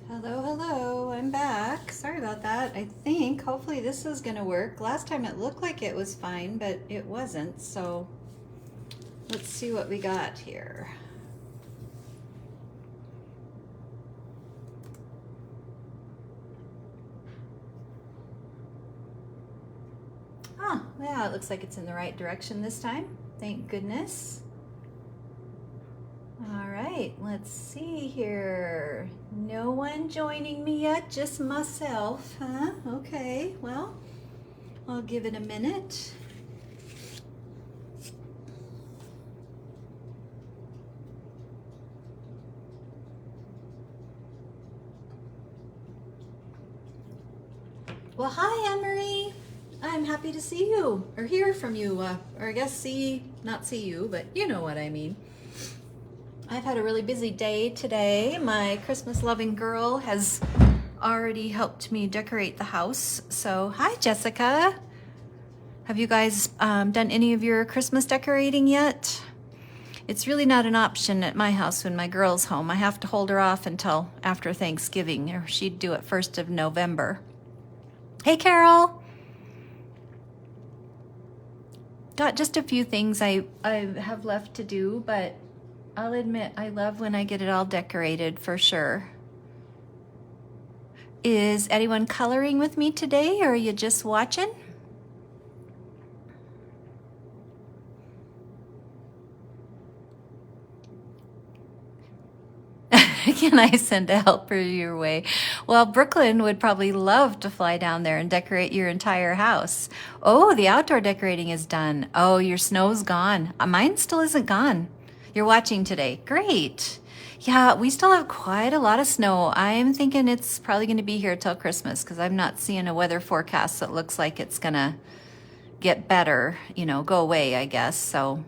Hello, hello, I'm back. Sorry about that. Hopefully this is gonna work. Last time it looked like it was fine, but it wasn't. So let's see what we got here. Oh, yeah, it looks like it's in the right direction this time. Thank goodness. All right, let's see here. No one joining me yet, just myself, huh? Okay, well, I'll give it a minute. Well, hi, Anne-Marie. I'm happy to see you, or hear from you, or I guess not see you, but you know what I mean. I've had a really busy day today. My Christmas loving girl has already helped me decorate the house. So, hi, Jessica. Have you guys done any of your Christmas decorating yet? It's really not an option at my house when my girl's home. I have to hold her off until after Thanksgiving, or she'd do it 1st of November. Hey, Carol. Got just a few things I have left to do, but I'll admit I love when I get it all decorated for sure. Is anyone coloring with me today, or are you just watching? Can I send a helper your way? Well, Brooklyn would probably love to fly down there and decorate your entire house. Oh, the outdoor decorating is done. Oh, your snow's gone. Mine still isn't gone. You're watching today. Great. Yeah, we still have quite a lot of snow. I'm thinking it's probably going to be here till Christmas because I'm not seeing a weather forecast that looks like it's going to get better, go away, I guess. So.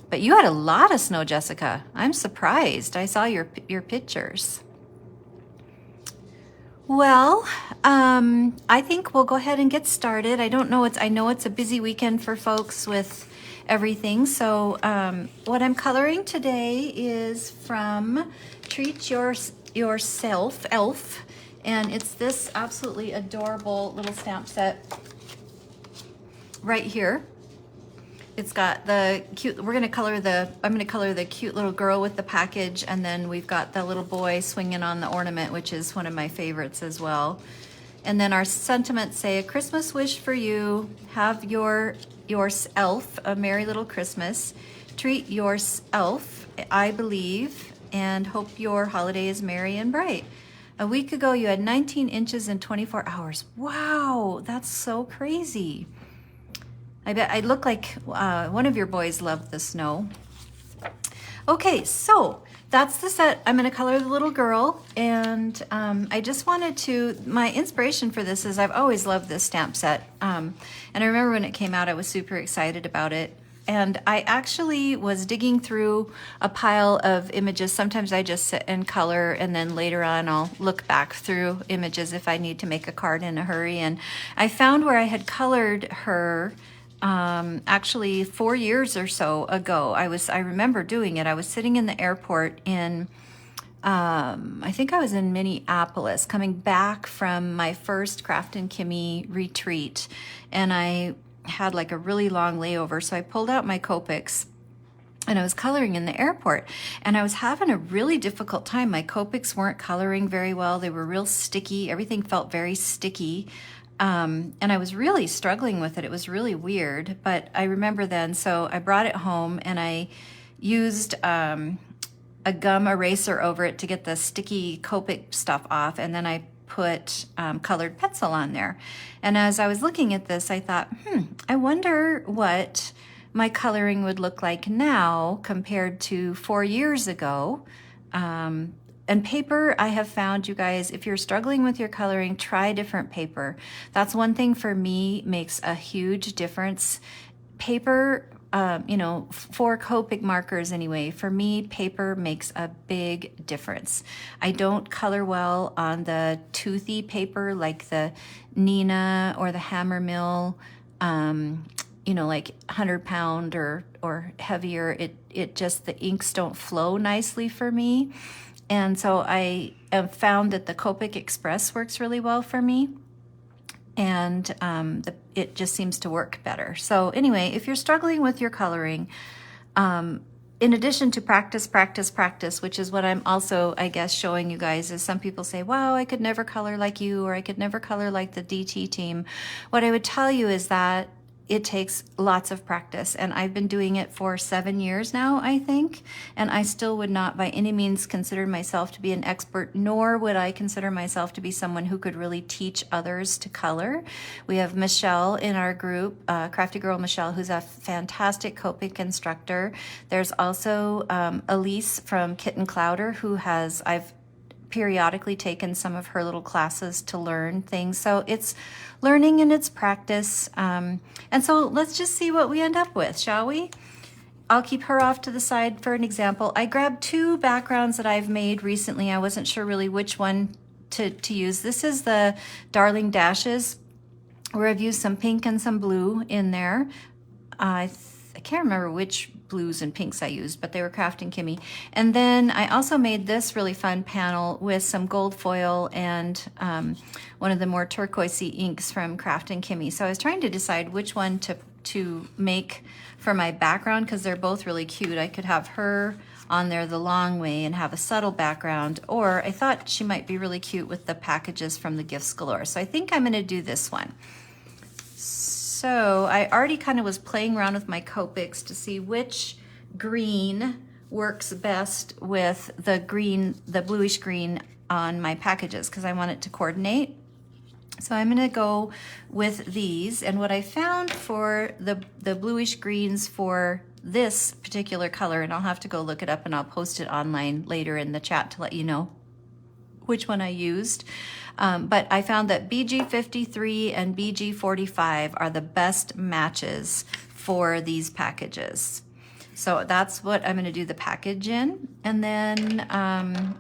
But you had a lot of snow, Jessica. I'm surprised. I saw your pictures. Well, I think we'll go ahead and get started. I know it's a busy weekend for folks with everything. So what I'm coloring today is from Treat Yourself, Elf. And it's this absolutely adorable little stamp set right here. It's got the cute, I'm gonna color the cute little girl with the package, and then we've got the little boy swinging on the ornament, which is one of my favorites as well. And then our sentiments say, a Christmas wish for you, have yourself a merry little Christmas, treat yourself, I believe, and hope your holiday is merry and bright. A week ago, you had 19 inches in 24 hours. Wow, that's so crazy. I bet I look like one of your boys loved the snow. Okay, so that's the set. I'm gonna color the little girl, and I just wanted to, my inspiration for this is I've always loved this stamp set. And I remember when it came out, I was super excited about it. And I actually was digging through a pile of images. Sometimes I just sit and color, and then later on I'll look back through images if I need to make a card in a hurry. And I found where I had colored her actually 4 years or so ago. I remember doing it. I was sitting in the airport in, I think I was in Minneapolis, coming back from my first Kraftin Kimmie retreat. And I had like a really long layover. So I pulled out my Copics and I was coloring in the airport, and I was having a really difficult time. My Copics weren't coloring very well. They were real sticky. Everything felt very sticky. And I was really struggling with it. It was really weird, but I remember then, so I brought it home and I used a gum eraser over it to get the sticky Copic stuff off, and then I put colored pencil on there. And as I was looking at this, I thought, I wonder what my coloring would look like now compared to 4 years ago. And paper, I have found, you guys, if you're struggling with your coloring, try different paper. That's one thing for me makes a huge difference. Paper, for Copic markers anyway, for me, paper makes a big difference. I don't color well on the toothy paper like the Nina or the Hammermill, like 100-pound or heavier. It just, the inks don't flow nicely for me. And so I have found that the Copic Express works really well for me. And it just seems to work better. So anyway, if you're struggling with your coloring, in addition to practice, practice, practice, which is what I'm also, I guess, showing you guys, is some people say, wow, I could never color like you, or I could never color like the DT team. What I would tell you is that it takes lots of practice, and I've been doing it for 7 years now, I think, and I still would not by any means consider myself to be an expert, nor would I consider myself to be someone who could really teach others to color. We have Michelle in our group, Crafty Girl Michelle, who's a fantastic Copic instructor. There's also Elise from Kitten Clouder, who I've periodically taken some of her little classes to learn things. So it's learning and it's practice. And so let's just see what we end up with, shall we? I'll keep her off to the side for an example. I grabbed 2 backgrounds that I've made recently. I wasn't sure really which one to use. This is the Darling Dashes, where I've used some pink and some blue in there. I can't remember which blues and pinks I used, but they were Kraftin Kimmie. And then I also made this really fun panel with some gold foil and one of the more turquoisey inks from Kraftin Kimmie. So I was trying to decide which one to make for my background, because they're both really cute. I could have her on there the long way and have a subtle background, or I thought she might be really cute with the packages from the Gifts Galore. So I think I'm going to do this one. So I already kind of was playing around with my Copics to see which green works best with the bluish green on my packages, because I want it to coordinate. So I'm going to go with these, and what I found for the bluish greens for this particular color, and I'll have to go look it up and I'll post it online later in the chat to let you know which one I used. But I found that BG53 and BG45 are the best matches for these packages. So that's what I'm going to do the package in, and then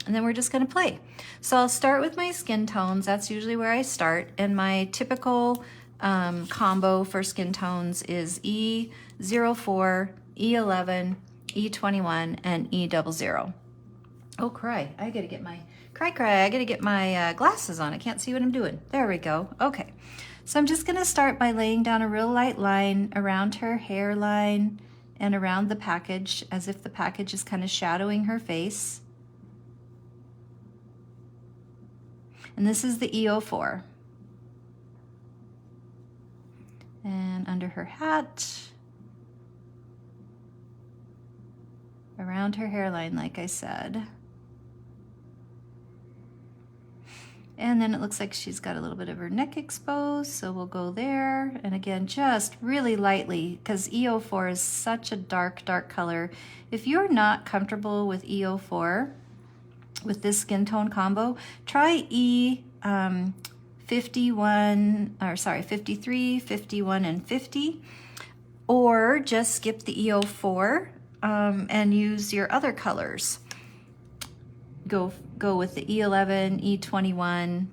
we're just going to play. So I'll start with my skin tones. That's usually where I start, and my typical combo for skin tones is E04, E11, E21, and E00. Oh, cry! I gotta get my I gotta get my glasses on. I can't see what I'm doing. There we go. Okay, so I'm just gonna start by laying down a real light line around her hairline and around the package, as if the package is kind of shadowing her face. And this is the E04. And under her hat, around her hairline, like I said. And then it looks like she's got a little bit of her neck exposed, so we'll go there. And again, just really lightly, because E04 is such a dark, dark color. If you're not comfortable with E04, with this skin tone combo, try E53, 51, and 50, or just skip the E04 and use your other colors. Go with the E11, E21,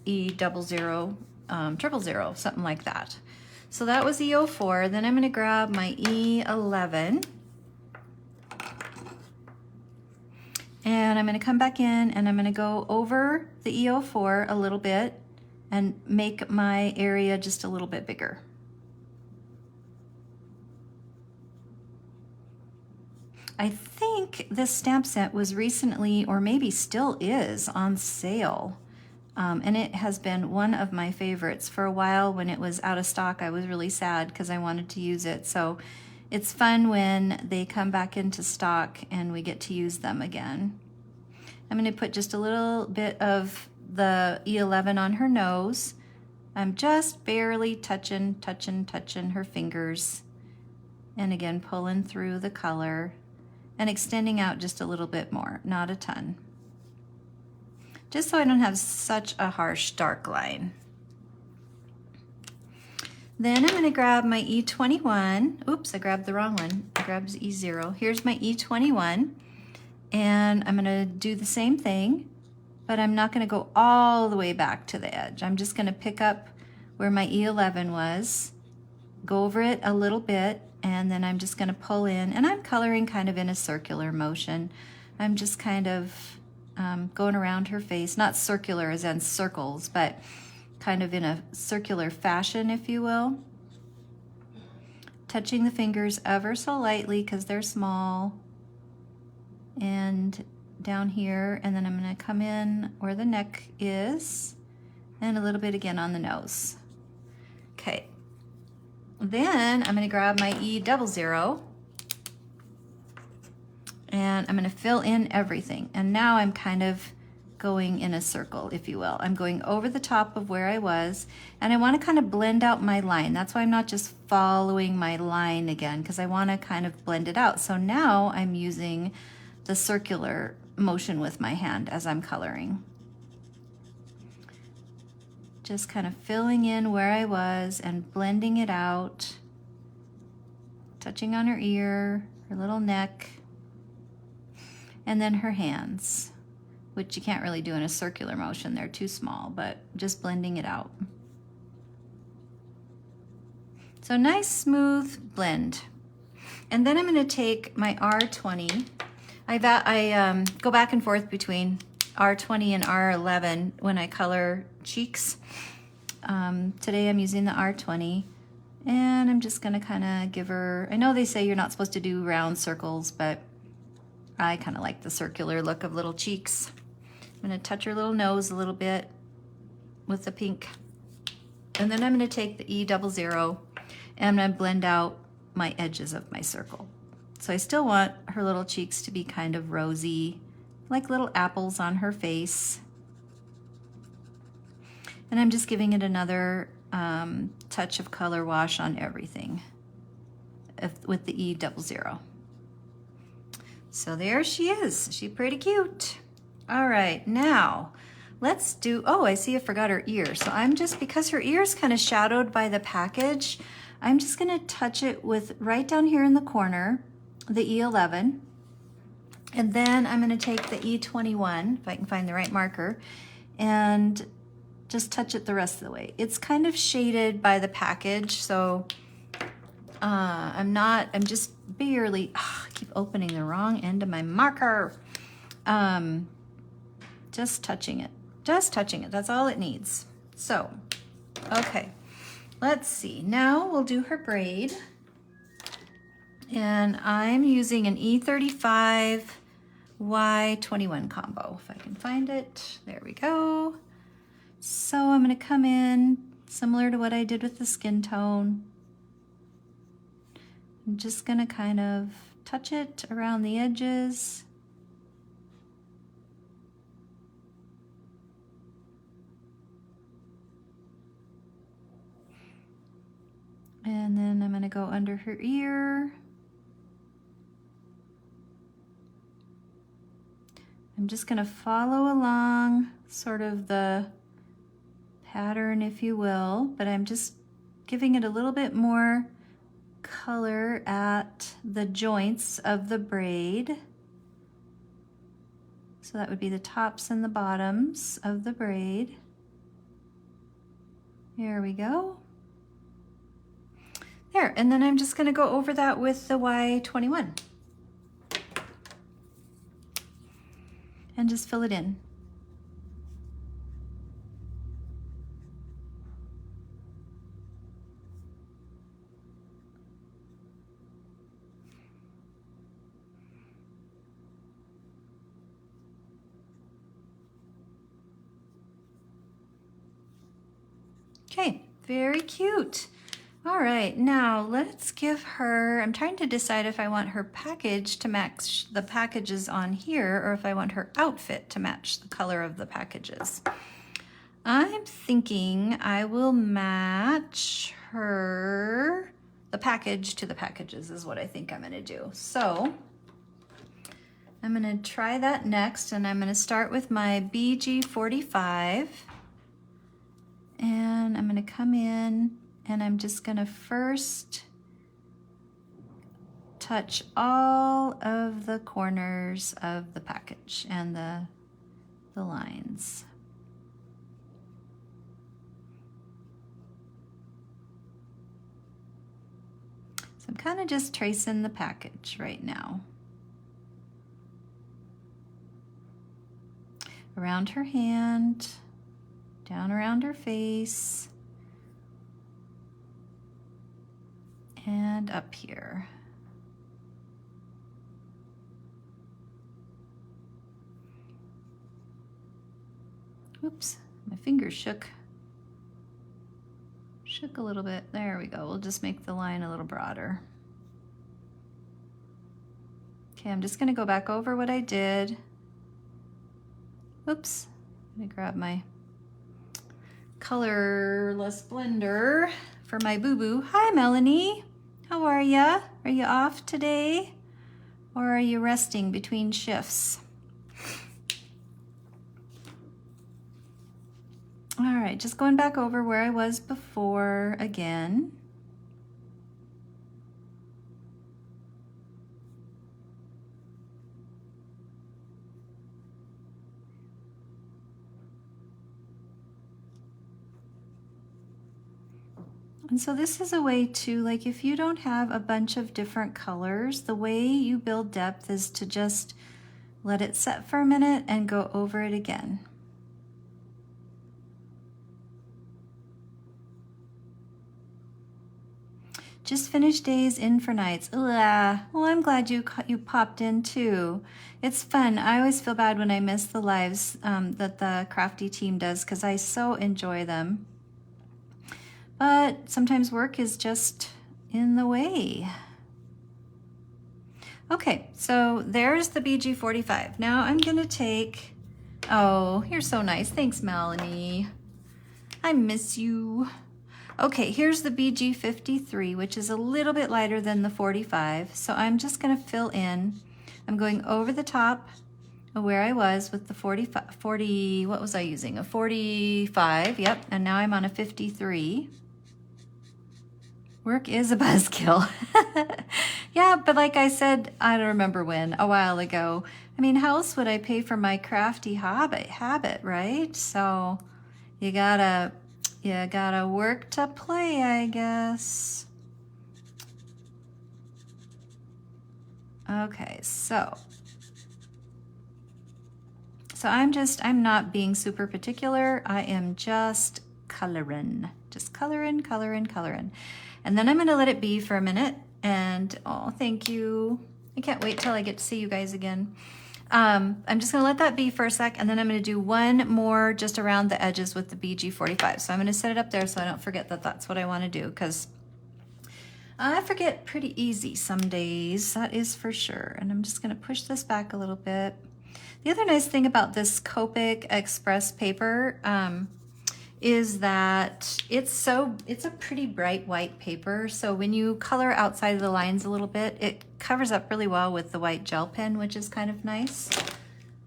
E00, 000, something like that. So that was E04. Then I'm going to grab my E11, and I'm going to come back in, and I'm going to go over the E04 a little bit and make my area just a little bit bigger. I think this stamp set was recently, or maybe still is, on sale. And it has been one of my favorites. For a while when it was out of stock, I was really sad because I wanted to use it. So it's fun when they come back into stock and we get to use them again. I'm going to put just a little bit of the E11 on her nose. I'm just barely touching her fingers. And again, pulling through the color and extending out just a little bit more, not a ton. Just so I don't have such a harsh dark line. Then I'm going to grab my E21. Oops, I grabbed the wrong one. I grabbed E0. Here's my E21. And I'm going to do the same thing, but I'm not going to go all the way back to the edge. I'm just going to pick up where my E11 was, go over it a little bit, and then I'm just going to pull in, and I'm coloring kind of in a circular motion. I'm just kind of going around her face, not circular as in circles, but kind of in a circular fashion, if you will. Touching the fingers ever so lightly because they're small. And down here, and then I'm going to come in where the neck is and a little bit again on the nose. Okay. Then I'm going to grab my E00 and I'm going to fill in everything. And now I'm kind of going in a circle, if you will. I'm going over the top of where I was, and I want to kind of blend out my line. That's why I'm not just following my line again, because I want to kind of blend it out. So now I'm using the circular motion with my hand as I'm coloring. Just kind of filling in where I was and blending it out, touching on her ear, her little neck, and then her hands, which you can't really do in a circular motion. They're too small, but just blending it out. So nice smooth blend. And then I'm going to take my R20. I go back and forth between R20 and R11 when I color cheeks. Today I'm using the R20, and I'm just gonna kind of give her, I know they say you're not supposed to do round circles, but I kind of like the circular look of little cheeks. I'm gonna touch her little nose a little bit with the pink. And then I'm gonna take the E00 and I'm gonna blend out my edges of my circle. So I still want her little cheeks to be kind of rosy, like little apples on her face. And I'm just giving it another touch of color wash on everything with the E00. So there she is. She's pretty cute. All right, now let's do, oh, I see I forgot her ear. So I'm just, because her ear is kind of shadowed by the package, I'm just gonna touch it with right down here in the corner, the E11. And then I'm gonna take the E21, if I can find the right marker, and just touch it the rest of the way. It's kind of shaded by the package, so I'm just barely, I keep opening the wrong end of my marker. Just touching it, that's all it needs. So, okay, let's see. Now we'll do her braid. And I'm using an E35 Y21 combo, if I can find it. There we go. So I'm going to come in similar to what I did with the skin tone. I'm just going to kind of touch it around the edges. And then I'm going to go under her ear. I'm just going to follow along sort of the pattern, if you will, but I'm just giving it a little bit more color at the joints of the braid. So that would be the tops and the bottoms of the braid. There we go. There, and then I'm just going to go over that with the Y21. And just fill it in. Okay, very cute. All right, now let's give her, I'm trying to decide if I want her package to match the packages on here or if I want her outfit to match the color of the packages. I'm thinking I will match her, the package to the packages is what I think I'm gonna do. So I'm gonna try that next, and I'm gonna start with my BG45. And I'm gonna come in and I'm just gonna first touch all of the corners of the package and the lines. So I'm kind of just tracing the package right now. around her hand, down around her face, and up here. Oops, my fingers shook a little bit. There we go. We'll just make the line a little broader. Okay, I'm just going to go back over what I did. Oops, I'm going to grab my colorless blender for my boo-boo. Hi, Melanie. How are ya? Are you off today? Or are you resting between shifts? All right, just going back over where I was before again. And so this is a way to, like, if you don't have a bunch of different colors, the way you build depth is to just let it set for a minute and go over it again. Just finished days in for nights. Ugh. Well, I'm glad you popped in too. It's fun. I always feel bad when I miss the lives that the Crafty team does because I so enjoy them. But sometimes work is just in the way. Okay, so there's the BG45. Now I'm gonna take, oh, you're so nice. Thanks, Melanie. I miss you. Okay, here's the BG53, which is a little bit lighter than the 45. So I'm just gonna fill in. I'm going over the top of where I was with the 40, what was I using? A 45, yep, and now I'm on a 53. Work is a buzzkill. Yeah, but like I said, I don't remember when, a while ago. I mean, how else would I pay for my crafty habit, right? So you gotta work to play, I guess. Okay, so I'm not being super particular. I am just coloring. Just coloring. And then I'm gonna let it be for a minute. And oh, thank you. I can't wait till I get to see you guys again. I'm just gonna let that be for a sec, and then I'm gonna do one more just around the edges with the BG45. So I'm gonna set it up there so I don't forget that that's what I wanna do, because I forget pretty easy some days, that is for sure. And I'm just gonna push this back a little bit. The other nice thing about this Copic Express paper is that it's a pretty bright white paper. So when you color outside of the lines a little bit, it covers up really well with the white gel pen, which is kind of nice.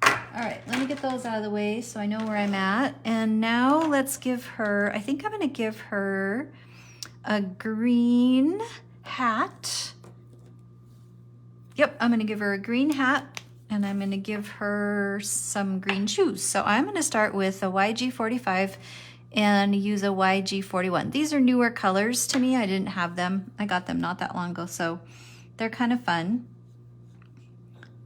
All right, let me get those out of the way so I know where I'm at. And now let's give her, I think I'm gonna give her a green hat. Yep, I'm gonna give her a green hat, and I'm gonna give her some green shoes. So I'm gonna start with a YG45 and use a YG41. These are newer colors to me. I didn't have them. I got them not that long ago, so they're kind of fun.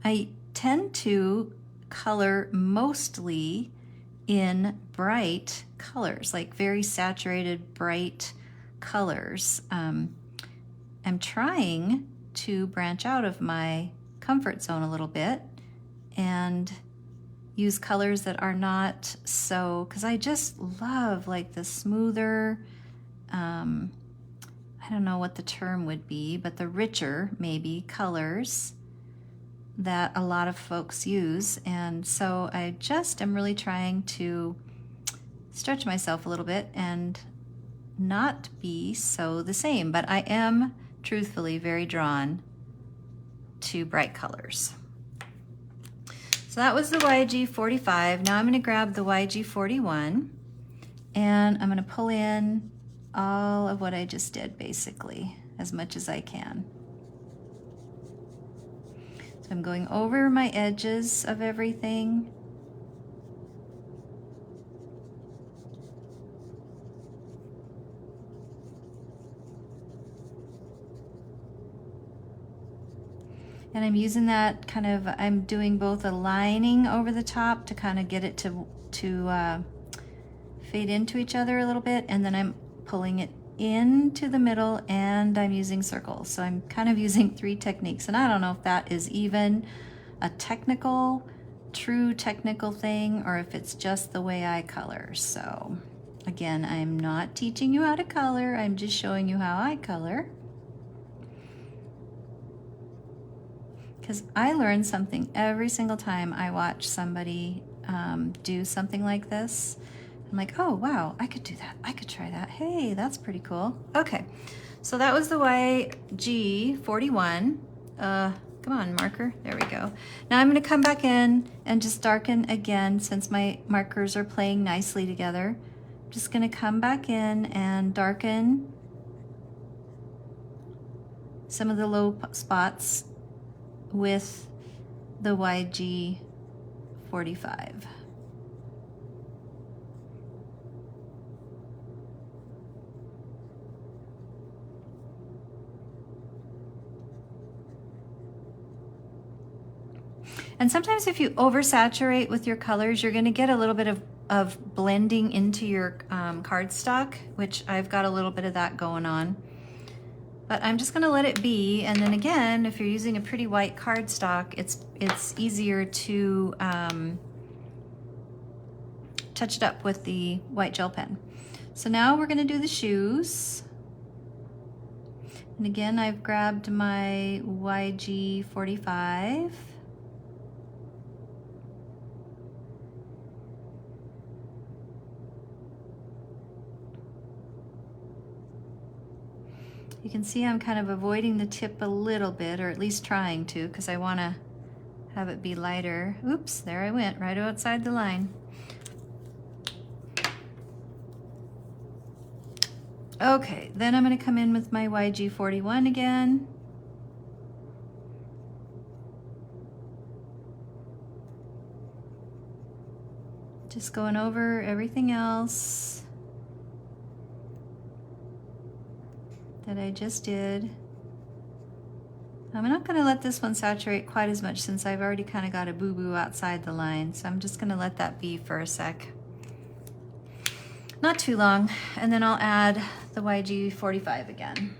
I tend to color mostly in bright colors, like very saturated, bright colors. I'm trying to branch out of my comfort zone a little bit and use colors that are not so, because I just love like the smoother, I don't know what the term would be, but the richer maybe colors that a lot of folks use. And so I just am really trying to stretch myself a little bit and not be so the same, but I am truthfully very drawn to bright colors. So that was the YG45. Now I'm going to grab the YG41 and I'm going to pull in all of what I just did, basically, as much as I can. So I'm going over my edges of everything. And I'm using that kind of, I'm doing both a lining over the top to kind of get it to fade into each other a little bit, and then I'm pulling it into the middle, and I'm using circles. So I'm kind of using 3 techniques, and I don't know if that is even a true technical thing, or if it's just the way I color. So again, I'm not teaching you how to color, I'm just showing you how I color. Because I learn something every single time I watch somebody do something like this. I'm like, oh wow, I could do that. I could try that. Hey, that's pretty cool. Okay, so that was the YG41. Come on, marker. There we go. Now I'm going to come back in and just darken again since my markers are playing nicely together. I'm just going to come back in and darken some of the low spots with the YG45. And sometimes if you oversaturate with your colors, you're going to get a little bit of blending into your cardstock, which I've got a little bit of that going on. But I'm just going to let it be, and then again, if you're using a pretty white cardstock, it's easier to touch it up with the white gel pen. So now we're going to do the shoes. And again, I've grabbed my YG45. You can see I'm kind of avoiding the tip a little bit, or at least trying to, because I want to have it be lighter. Oops, there I went, right outside the line. Okay, then I'm going to come in with my YG41 again. Just going over everything else that I just did. I'm not going to let this one saturate quite as much since I've already kind of got a boo-boo outside the line, so I'm just going to let that be for a sec. Not too long, and then I'll add the YG45 again.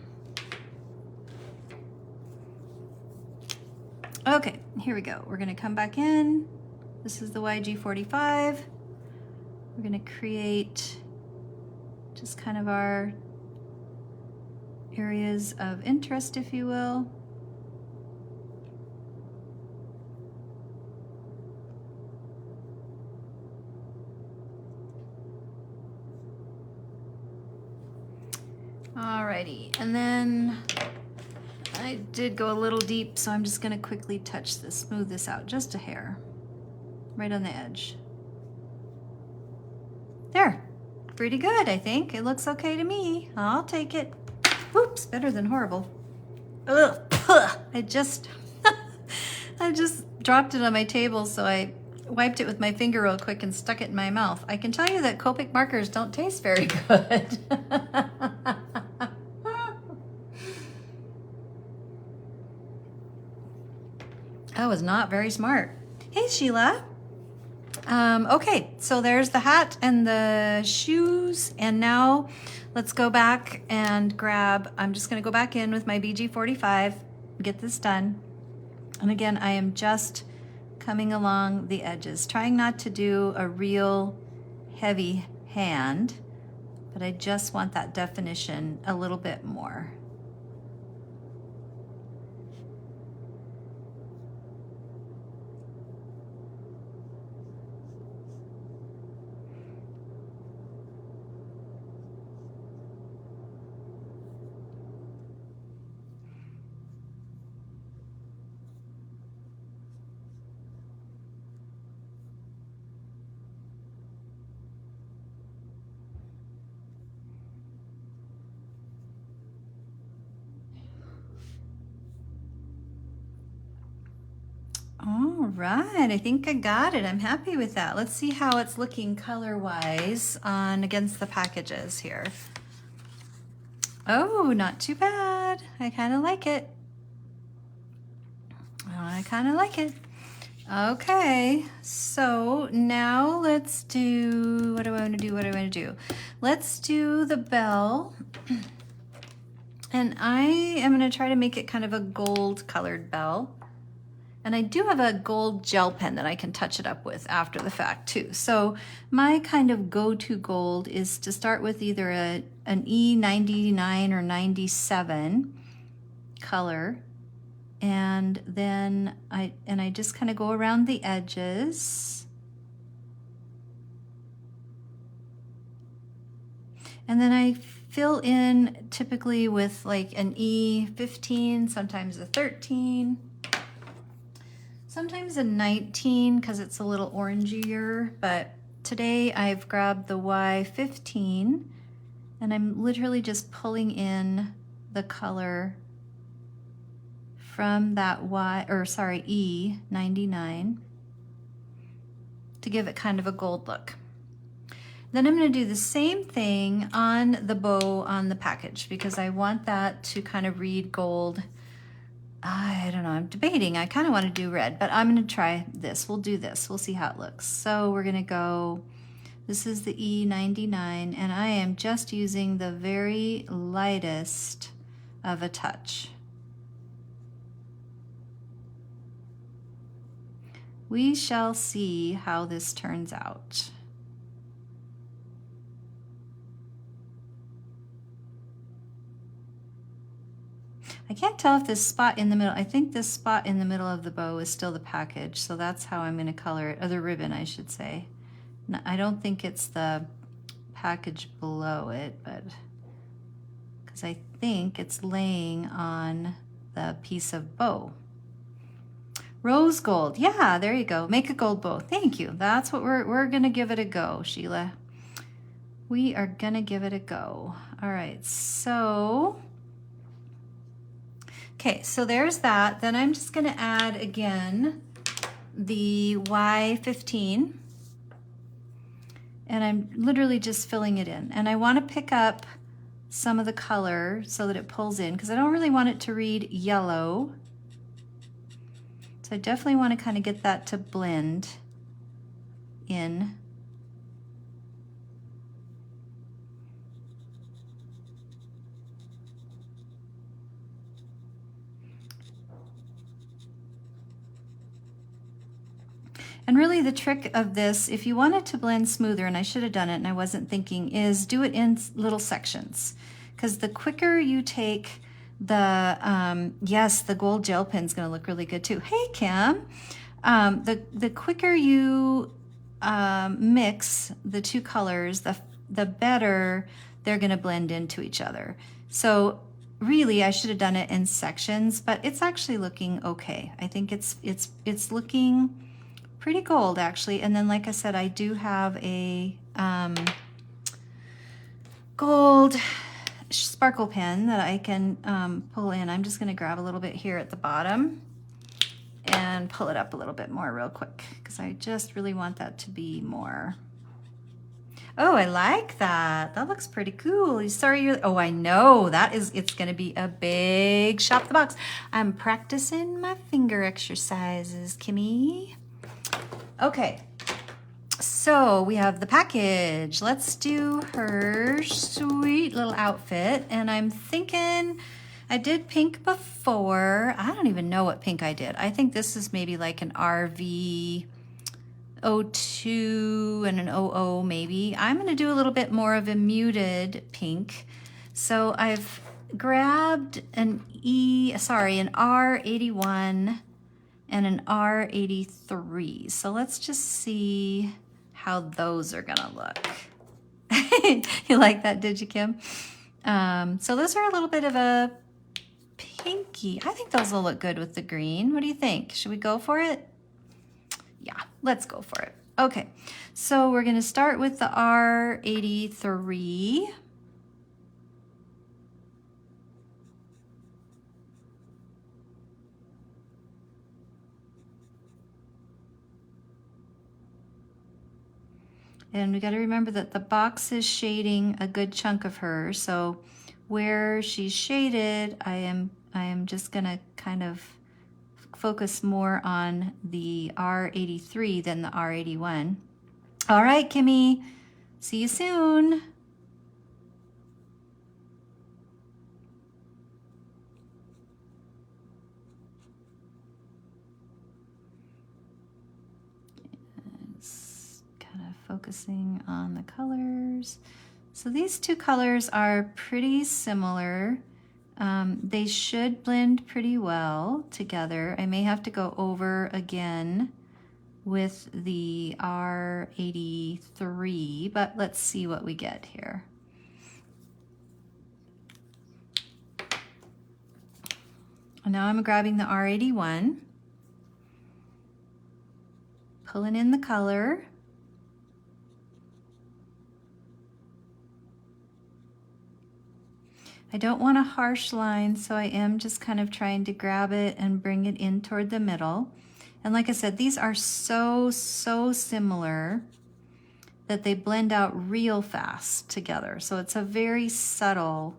Okay, here we go. We're going to come back in. This is the YG45. We're going to create just kind of our areas of interest, if you will. Alrighty, and then I did go a little deep, so I'm just going to quickly touch this, smooth this out just a hair, right on the edge. There, pretty good, I think. It looks okay to me. I'll take it. Oops, better than horrible. Ugh, I just dropped it on my table, so I wiped it with my finger real quick and stuck it in my mouth. I can tell you that Copic markers don't taste very good. That was not very smart. Hey, Sheila. Okay, so there's the hat and the shoes, and now let's go back and grab, I'm just going to go back in with my BG45, get this done. And again, I am just coming along the edges, trying not to do a real heavy hand, but I just want that definition a little bit more. All right, I think I got it. I'm happy with that. Let's see how it's looking color-wise on against the packages here. Oh, not too bad. I kind of like it. I kind of like it. Okay, so now let's do, what do I want to do? What do I want to do? Let's do the bell. And I am going to try to make it kind of a gold colored bell. And I do have a gold gel pen that I can touch it up with after the fact too. So my kind of go-to gold is to start with either an E99 or 97 color. And then I just kind of go around the edges. And then I fill in typically with like an E15, sometimes a 13. Sometimes a 19 because it's a little orangier, but today I've grabbed the Y15 and I'm literally just pulling in the color from that E99 to give it kind of a gold look. Then I'm going to do the same thing on the bow on the package because I want that to kind of read gold. I don't know, I'm debating. I kind of want to do red, but I'm going to try this. We'll do this. We'll see how it looks. So we're going to go, this is the E99, and I am just using the very lightest of a touch. We shall see how this turns out. I can't tell if this spot in the middle, I think this spot in the middle of the bow is still the package, so that's how I'm going to color it, or the ribbon I should say. No, I don't think it's the package below it, but because I think it's laying on the piece of bow. Rose gold, yeah, there you go. Make a gold bow. Thank you. That's what we're going to give it a go, Sheila. We are going to give it a go. All right, so... Okay, so there's that. Then I'm just going to add again the Y15. And I'm literally just filling it in. And I want to pick up some of the color so that it pulls in because I don't really want it to read yellow. So I definitely want to kind of get that to blend in. And really the trick of this, if you want it to blend smoother, and I should have done it and I wasn't thinking, is do it in little sections. Because the quicker you take the, yes, the gold gel pen's gonna look really good too. Hey, Kim. The quicker you mix the two colors, the better they're gonna blend into each other. So really, I should have done it in sections, but it's actually looking okay. I think it's looking pretty gold actually. And then like I said, I do have a gold sparkle pen that I can pull in. I'm just gonna grab a little bit here at the bottom and pull it up a little bit more real quick because I just really want that to be more. Oh, I like that. That looks pretty cool. Sorry, oh, I know it's gonna be a big shop the box. I'm practicing my finger exercises, Kimmie. Okay, so we have the package. Let's do her sweet little outfit. And I'm thinking, I did pink before. I don't even know what pink I did. I think this is maybe like an RV 02 and an 00 maybe. I'm gonna do a little bit more of a muted pink. So I've grabbed an R81 and an R83. So let's just see how those are gonna look. You like that, did you, Kim? So those are a little bit of a pinky. I think those will look good with the green. What do you think? Should we go for it? Yeah, let's go for it. Okay, so we're gonna start with the R83. And we got to remember that the box is shading a good chunk of her. So where she's shaded, I am just gonna kind of focus more on the R83 than the R81. All right, Kimmie, see you soon. It's kind of focusing on the colors. So these two colors are pretty similar. They should blend pretty well together. I may have to go over again with the R83, but let's see what we get here. Now I'm grabbing the R81, pulling in the color. I don't want a harsh line, so I am just kind of trying to grab it and bring it in toward the middle. And like I said, these are so similar that they blend out real fast together. So it's a very subtle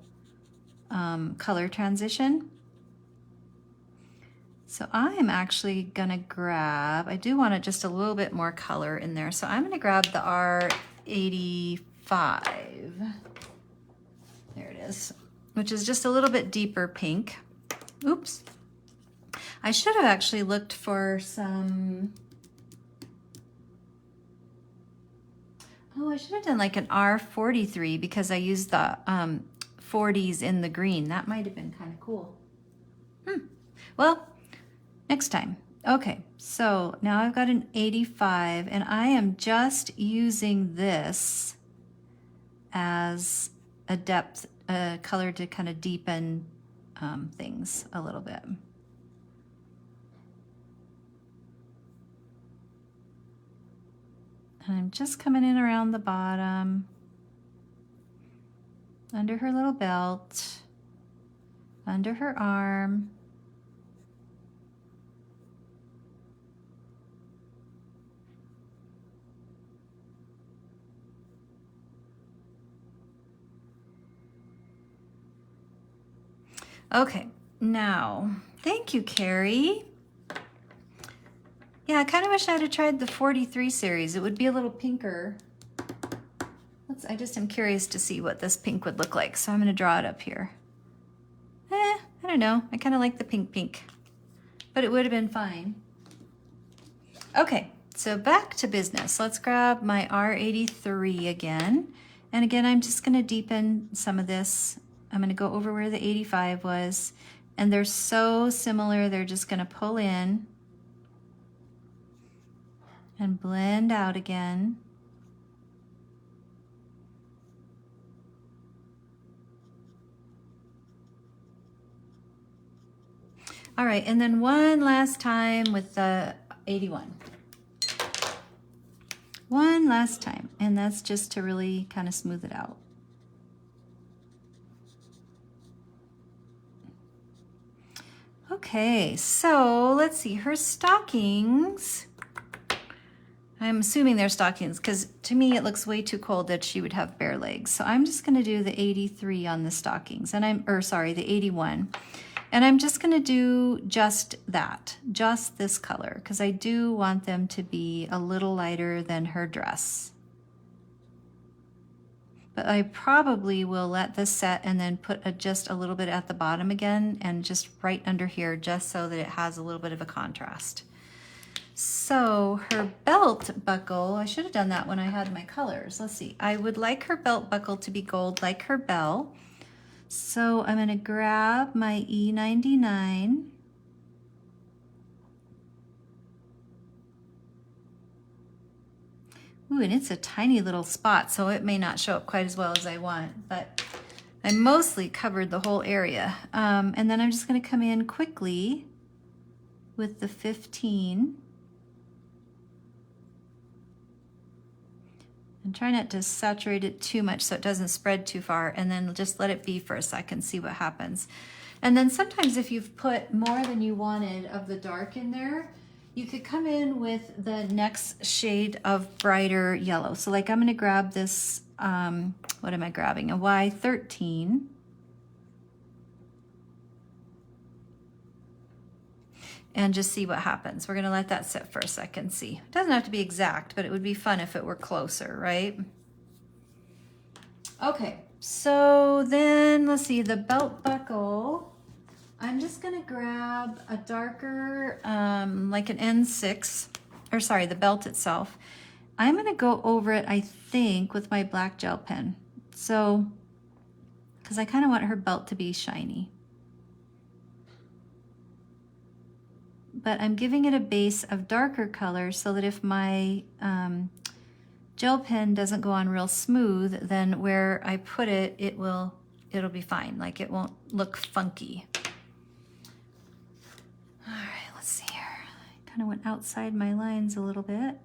color transition. So I am actually gonna grab, I do want just a little bit more color in there. So I'm gonna grab the R85. There it is, which is just a little bit deeper pink. Oops. I should have actually looked for some, oh, I should have done like an R43 because I used the 40s in the green. That might have been kind of cool. Well, next time. Okay, so now I've got an 85 and I am just using this as a depth color to kind of deepen things a little bit. And I'm just coming in around the bottom, under her little belt, under her arm. Okay, now, thank you, Carrie. Yeah, I kind of wish I'd have tried the 43 series. It would be a little pinker. I just am curious to see what this pink would look like, so I'm going to draw it up here. I don't know. I kind of like the pink, but it would have been fine. Okay, so back to business. Let's grab my R83 again. And again, I'm just going to deepen some of this. I'm going to go over where the 85 was, and they're so similar, they're just going to pull in and blend out again. All right, and then one last time with the 81. One last time, and that's just to really kind of smooth it out. Okay, so let's see, her stockings, I'm assuming they're stockings because to me it looks way too cold that she would have bare legs. So I'm just gonna do the 83 on the stockings, and the 81. And I'm just gonna do just that, just this color, because I do want them to be a little lighter than her dress. But I probably will let this set and then put just a little bit at the bottom again and just right under here, just so that it has a little bit of a contrast. So her belt buckle, I should have done that when I had my colors. Let's see, I would like her belt buckle to be gold like her bell. So I'm gonna grab my E99. Ooh, and it's a tiny little spot, so it may not show up quite as well as I want, but I mostly covered the whole area. And then I'm just gonna come in quickly with the 15. And try not to saturate it too much so it doesn't spread too far, and then just let it be for a second, see what happens. And then sometimes if you've put more than you wanted of the dark in there, you could come in with the next shade of brighter yellow. So like I'm gonna grab this, what am I grabbing? A Y13. and just see what happens. We're gonna let that sit for a second, see. It doesn't have to be exact, but it would be fun if it were closer, right? Okay, so then let's see, the belt buckle. I'm just gonna grab a darker, like an N6, or sorry, the belt itself. I'm gonna go over it, I think, with my black gel pen. So, because I kind of want her belt to be shiny. But I'm giving it a base of darker color so that if my gel pen doesn't go on real smooth, then where I put it, it'll be fine. Like it won't look funky. All right, let's see here. I kind of went outside my lines a little bit.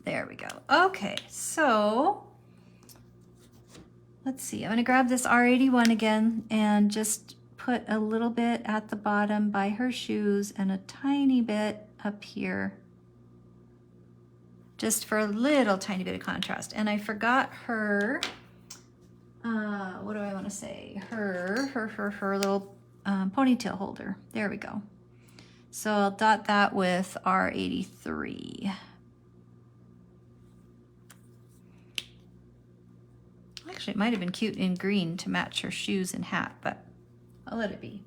There we go. Okay, so let's see. I'm gonna grab this R81 again and just put a little bit at the bottom by her shoes and a tiny bit up here, just for a little tiny bit of contrast. And I forgot her, what do I want to say? Her little ponytail holder. There we go. So I'll dot that with R83. Actually, it might have been cute in green to match her shoes and hat, but I'll let it be.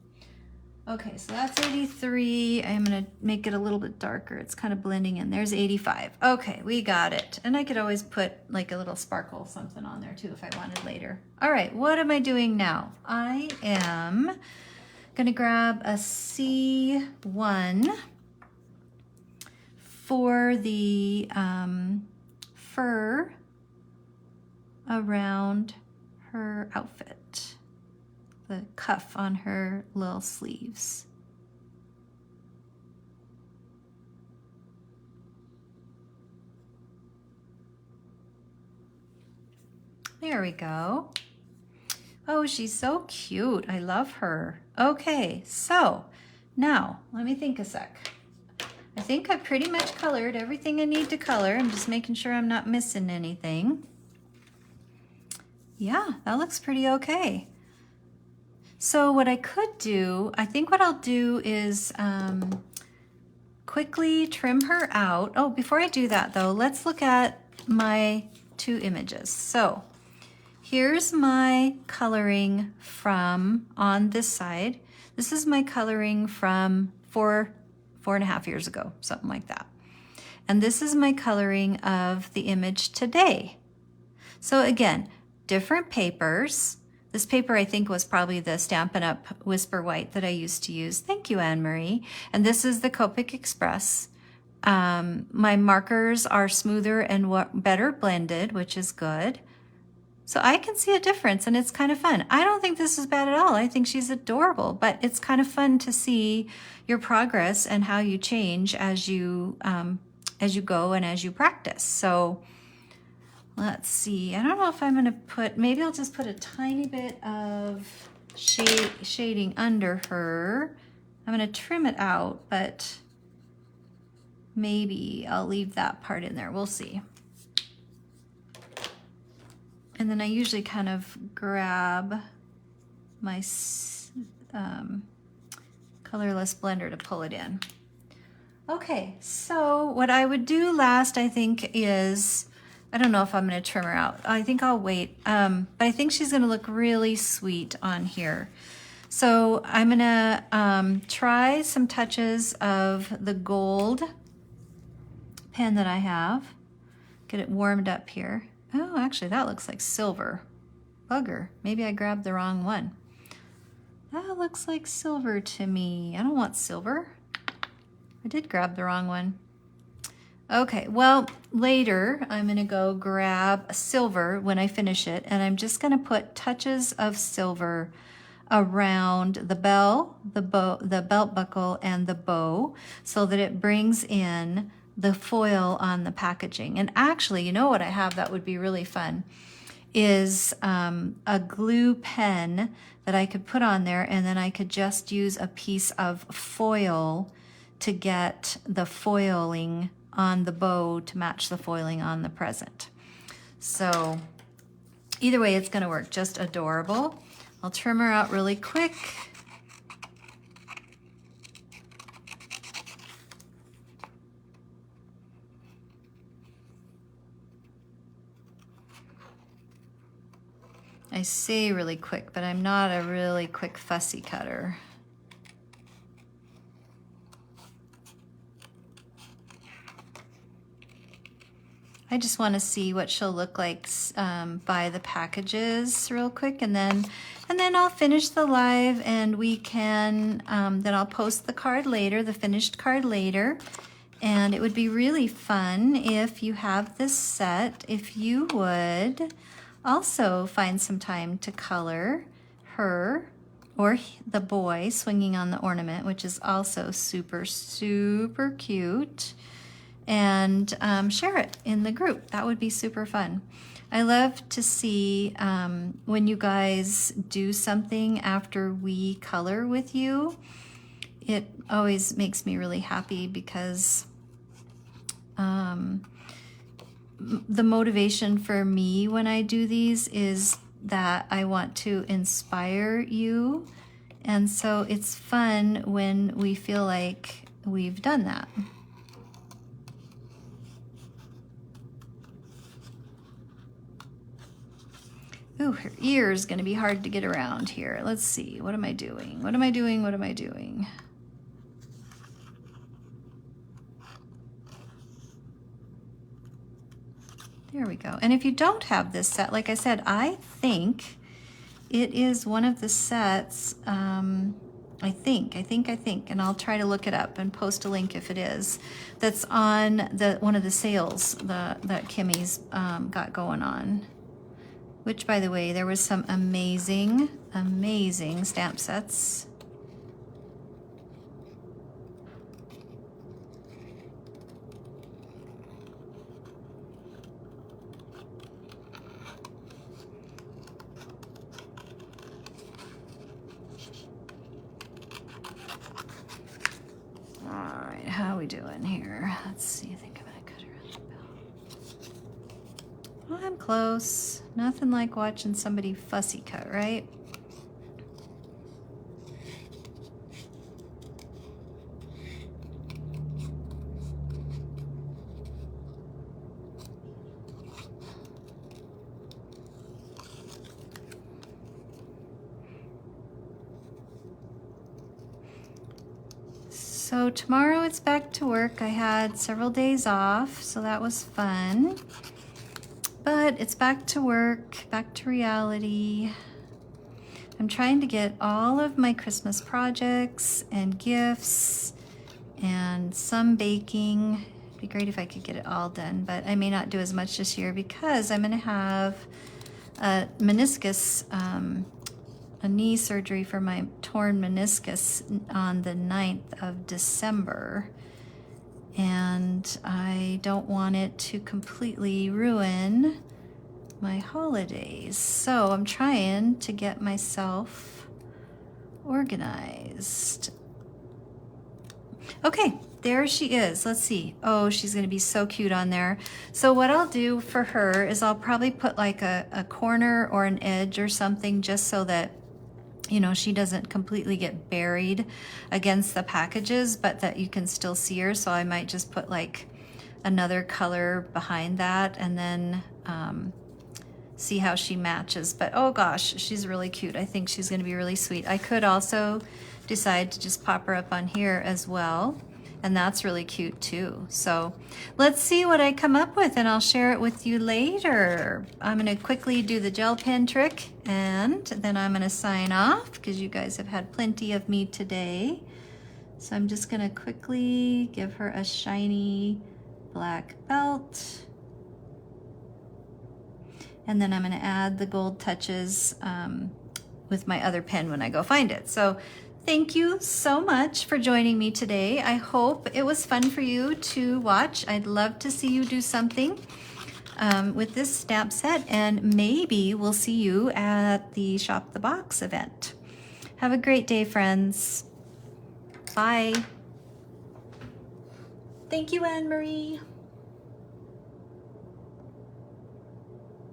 Okay, so that's 83. I'm gonna make it a little bit darker. It's kind of blending in. There's 85. Okay, we got it. And I could always put like a little sparkle something on there too if I wanted later. All right, what am I doing now? I am gonna grab a C1 for the fur around her outfit, the cuff on her little sleeves. There we go. Oh, she's so cute. I love her. Okay, so now let me think a sec. I think I pretty much colored everything I need to color. I'm just making sure I'm not missing anything. Yeah, that looks pretty okay. So what I could do, I think what I'll do is quickly trim her out. Oh, before I do that though, let's look at my two images. So here's my coloring from on this side. This is my coloring from four and a half years ago, something like that. And this is my coloring of the image today. So again, different papers. This paper I think was probably the Stampin' Up! Whisper White that I used to use. Thank you, Anne-Marie. And this is the Copic Express. My markers are smoother and better blended, which is good. So I can see a difference and it's kind of fun. I don't think this is bad at all. I think she's adorable, but it's kind of fun to see your progress and how you change as you go and as you practice. So let's see. I don't know if I'm going to put, maybe I'll just put a tiny bit of shading under her. I'm going to trim it out, but maybe I'll leave that part in there. We'll see. And then I usually kind of grab my colorless blender to pull it in. Okay, so what I would do last, I think, is, I don't know if I'm going to trim her out. I think I'll wait. But I think she's going to look really sweet on here. So I'm going to try some touches of the gold pen that I have. Get it warmed up here. Oh, actually, that looks like silver. Bugger. Maybe I grabbed the wrong one. That looks like silver to me. I don't want silver. I did grab the wrong one. Okay, well, later I'm gonna go grab a silver when I finish it, and I'm just gonna put touches of silver around the bell, the belt buckle, and the bow so that it brings in the foil on the packaging. And actually, you know what I have that would be really fun is a glue pen that I could put on there, and then I could just use a piece of foil to get the foiling on the bow to match the foiling on the present. So either way, it's gonna work just adorable. I'll trim her out really quick. I say really quick, but I'm not a really quick fussy cutter. I just want to see what she'll look like by the packages real quick, and then I'll finish the live, and we can then I'll post the card later, the finished card later. And it would be really fun if you have this set, if you would also find some time to color her or the boy swinging on the ornament, which is also super, super cute. And share it in the group. That would be super fun. I love to see when you guys do something after we color with you. It always makes me really happy because the motivation for me when I do these is that I want to inspire you. And so it's fun when we feel like we've done that. Ooh, her ear is going to be hard to get around here. Let's see. What am I doing? What am I doing? What am I doing? There we go. And if you don't have this set, like I said, I think it is one of the sets, I think, and I'll try to look it up and post a link if it is, that's on one of the sales that Kimmie's got going on. Which, by the way, there was some amazing, amazing stamp sets. All right, how are we doing here? Let's see, I think I'm gonna cut around the bell. Well, I'm close. Nothing like watching somebody fussy cut, right? So tomorrow it's back to work. I had several days off, so that was fun. But it's back to work, back to reality. I'm trying to get all of my Christmas projects and gifts and some baking. It'd be great if I could get it all done, but I may not do as much this year because I'm gonna have a meniscus, a knee surgery for my torn meniscus on the 9th of December. And I don't want it to completely ruin my holidays. So I'm trying to get myself organized. Okay, there she is. Let's see. Oh, she's gonna be so cute on there. So what I'll do for her is I'll probably put like a corner or an edge or something just so that, you know, she doesn't completely get buried against the packages, but that you can still see her. So I might just put like another color behind that and then see how she matches. But oh gosh, she's really cute. I think she's gonna be really sweet. I could also decide to just pop her up on here as well. And that's really cute too. So let's see what I come up with and I'll share it with you later. I'm gonna quickly do the gel pen trick and then I'm gonna sign off because you guys have had plenty of me today. So I'm just gonna quickly give her a shiny black belt. And then I'm gonna add the gold touches with my other pen when I go find it. So thank you so much for joining me today. I hope it was fun for you to watch. I'd love to see you do something with this stamp set, and maybe we'll see you at the Shop the Box event. Have a great day, friends. Bye. Thank you, Anne-Marie.